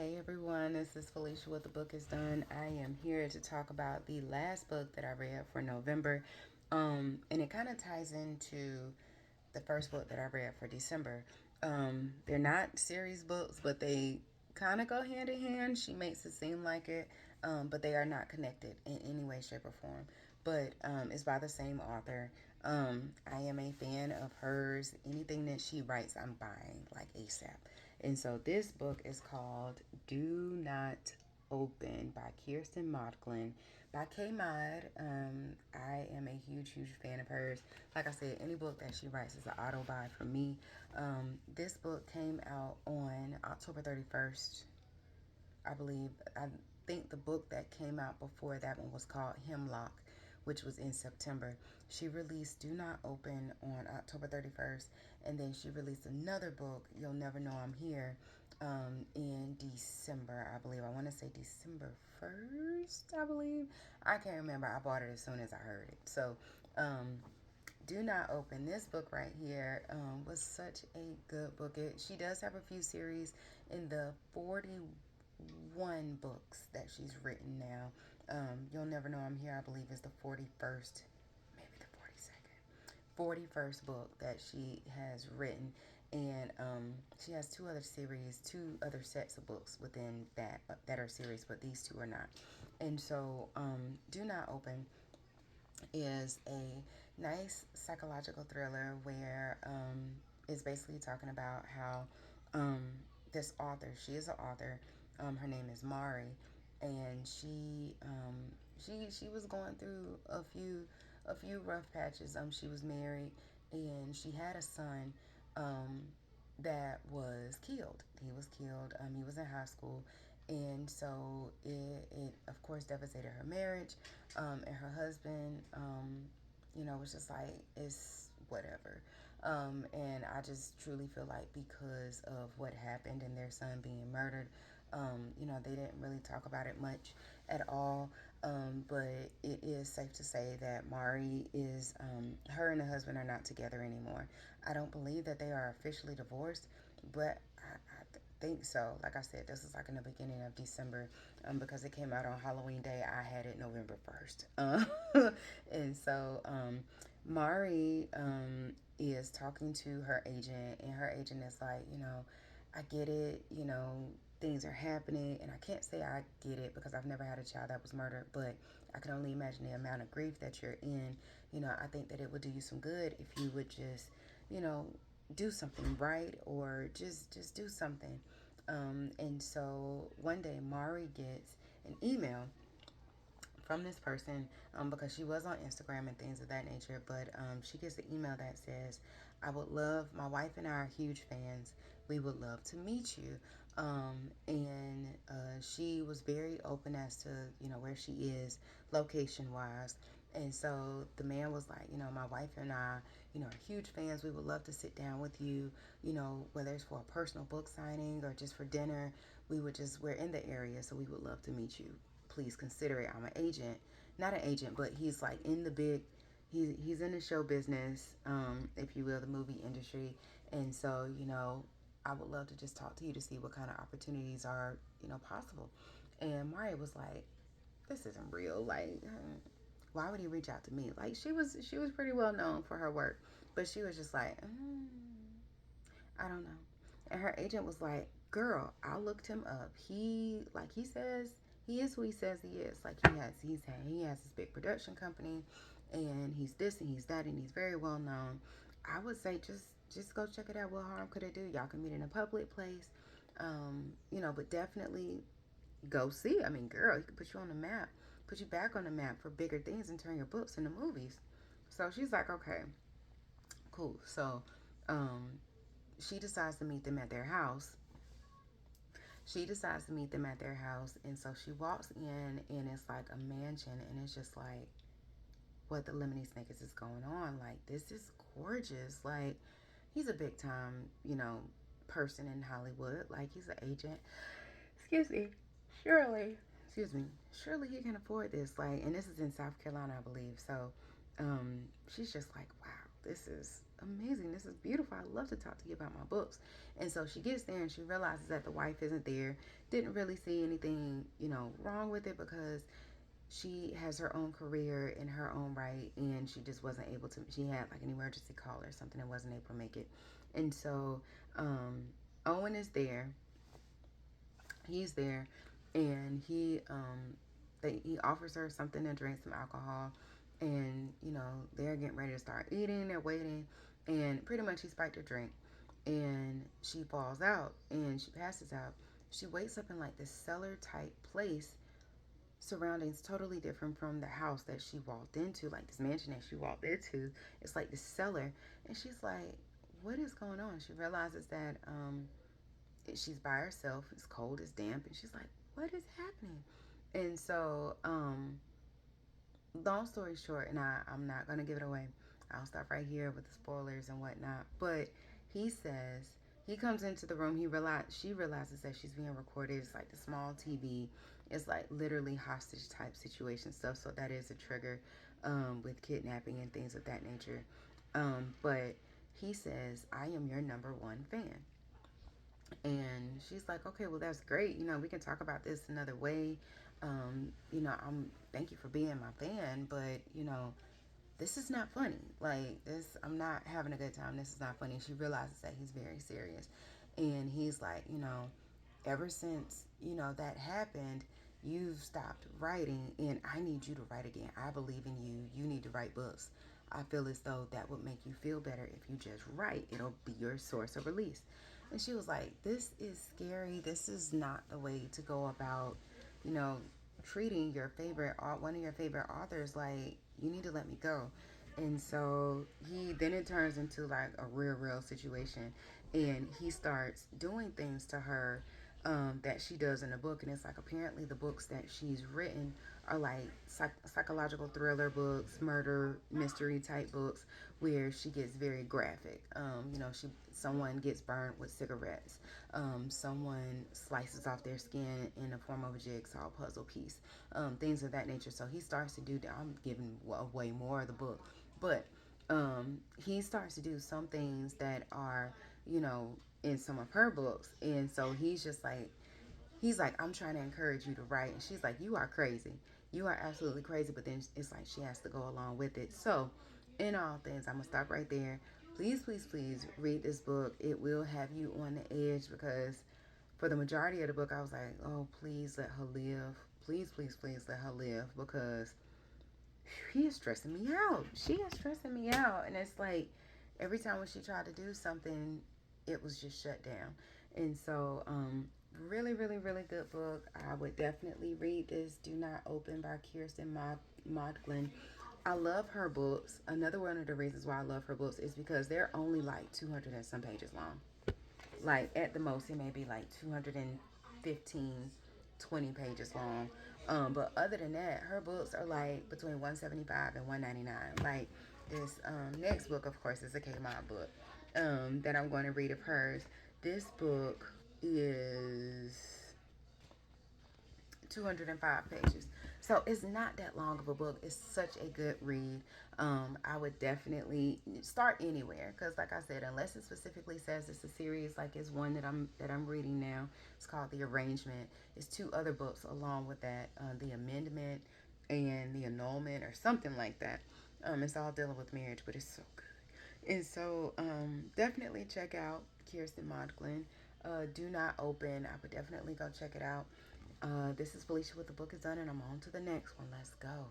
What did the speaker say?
Hey everyone, this is Felicia with The Book is Done. I am here to talk about the last book that I read for November. And it kind of ties into the first book that I read for December. They're not series books, but they kind of go hand in hand. She makes it seem like it, but they are not connected in any way, shape, or form. But it's by the same author. I am a fan of hers. Anything that she writes, I'm buying like ASAP. And so this book is called Do Not Open by Kiersten Modglin by K Mod. I am a huge fan of hers. Like I said, any book that she writes is an auto buy for me. This book came out on October 31st, I believe. I think the book that came out before that one was called Hemlock, which was in September. She released Do Not Open on October 31st, and then she released another book, You'll Never Know I'm Here, in December, I believe. I want to say December 1st, I believe. I can't remember. I bought it as soon as I heard it. So, do Not Open. This book right here was such a good book. She does have a few series in the 41 books that she's written now. You'll Never Know I'm Here, I believe, is the 41st, maybe the 41st book that she has written. And she has two other sets of books within that are series, but these two are not. And so, Do Not Open is a nice psychological thriller where it's basically talking about how this author, she is an author, her name is Mari, and she was going through a few rough patches. She was married and she had a son that was killed. He was killed. He was in high school, and so it of course devastated her marriage. And her husband, was just like, it's whatever. And I just truly feel like because of what happened and their son being murdered, they didn't really talk about it much at all. But it is safe to say that Mari is, her and the husband are not together anymore. I don't believe that they are officially divorced, but I think so. Like I said, this is like in the beginning of December, because it came out on Halloween Day. I had it November 1st. And so Mari is talking to her agent, and her agent is like, I get it, things are happening, and I can't say I get it because I've never had a child that was murdered, but I can only imagine the amount of grief that you're in. I think that it would do you some good if you would just, do something, right? Or just do something. And so one day Mari gets an email from this person, because she was on Instagram and things of that nature. But she gets an email that says, I would love, my wife and I are huge fans. We would love to meet you. And she was very open as to, where she is location wise. And so the man was like, my wife and I, are huge fans. We would love to sit down with you, whether it's for a personal book signing or just for dinner. We're in the area, so we would love to meet you. Please consider it. I'm an agent, not an agent, but he's like in the big, he's in the show business, if you will, the movie industry. And so, I would love to just talk to you to see what kind of opportunities are, possible. And Maria was like, this isn't real. Like, why would he reach out to me? Like, she was pretty well known for her work, but she was just like, I don't know. And her agent was like, girl, I looked him up. He says he is who he says he is. Like, he has his big production company, and he's this and he's that, and he's very well known. I would say just go check it out. What harm could it do? Y'all can meet in a public place. But definitely go see. I mean, girl, he could put you on the map, put you back on the map for bigger things and turn your books into movies. So she's like, okay, cool. So she decides to meet them at their house. She decides to meet them at their house, and so she walks in, and it's like a mansion, and it's just like, what the lemony snickets is going on? Like, this is gorgeous. Like, he's a big time, person in Hollywood. Like, he's an agent. Excuse me. Surely, excuse me. Surely he can afford this. Like, and this is in South Carolina, I believe. So, she's just like, wow, this is amazing. This is beautiful. I love to talk to you about my books. And so she gets there and she realizes that the wife isn't there. Didn't really see anything, wrong with it because she has her own career in her own right, and she just wasn't able to. She had like an emergency call or something and wasn't able to make it. And so Owen is there. He's there, and he offers her something to drink, some alcohol, and they're getting ready to start eating. They're waiting, and pretty much he spiked her drink, and she falls out and she passes out. She wakes up in like this cellar type place, surroundings totally different from the house that she walked into, like this mansion that she walked into. It's like this cellar, and she's like, "What is going on?" She realizes that she's by herself. It's cold, it's damp, and she's like, "What is happening?" And so, long story short, and I'm not gonna give it away. I'll stop right here with the spoilers and whatnot. But he says he comes into the room. She realizes that she's being recorded. It's like the small TV. It's like literally hostage type situation stuff. So that is a trigger with kidnapping and things of that nature. But he says, "I am your number one fan." And she's like, "Okay, well, that's great. We can talk about this another way. I'm thank you for being my fan, but this is not funny. Like this, I'm not having a good time. This is not funny." She realizes that he's very serious, and he's like, ever since that happened, you've stopped writing, and I need you to write again. I believe in you. You need to write books. I feel as though that would make you feel better if you just write. It'll be your source of release. And she was like, "This is scary. This is not the way to go about, you know, treating one of your favorite authors. Like, you need to let me go." And so then it turns into like a real situation, and he starts doing things to her that she does in the book. And it's like apparently the books that she's written are like psychological thriller books, murder mystery type books, where she gets very graphic. Someone gets burned with cigarettes. Someone slices off their skin in the form of a jigsaw puzzle piece. Things of that nature. So he starts to do. I'm giving away more of the book, but he starts to do some things that are, in some of her books, and so he's like, "I'm trying to encourage you to write," and she's like, "You are crazy. You are absolutely crazy." But then it's like she has to go along with it. So, in all things, I'm gonna stop right there. Please, please, please read this book. It will have you on the edge because for the majority of the book, I was like, "Oh, please let her live. Please, please, please let her live," because he is stressing me out. She is stressing me out. And it's like every time when she tried to do something, it was just shut down. And so, really, really, really good book. I would definitely read this. Do Not Open by Kiersten Modglin. I love her books. Another one of the reasons why I love her books is because they're only like 200 and some pages long. Like at the most, it may be like 215, 20 pages long. But other than that, her books are like between 175 and 199. Like this next book, of course, is a K-Mod book that I'm going to read of hers. This book is 205 pages. So it's not that long of a book. It's such a good read. I would definitely start anywhere because, like I said, unless it specifically says it's a series, like it's one that I'm reading now. It's called The Arrangement. It's two other books along with that, The Amendment and The Annulment or something like that. It's all dealing with marriage, but it's so good. And so, definitely check out Kiersten Modglin. Do Not Open. I would definitely go check it out. This is Felicia with The Book Is Done, and I'm on to the next one. Let's go.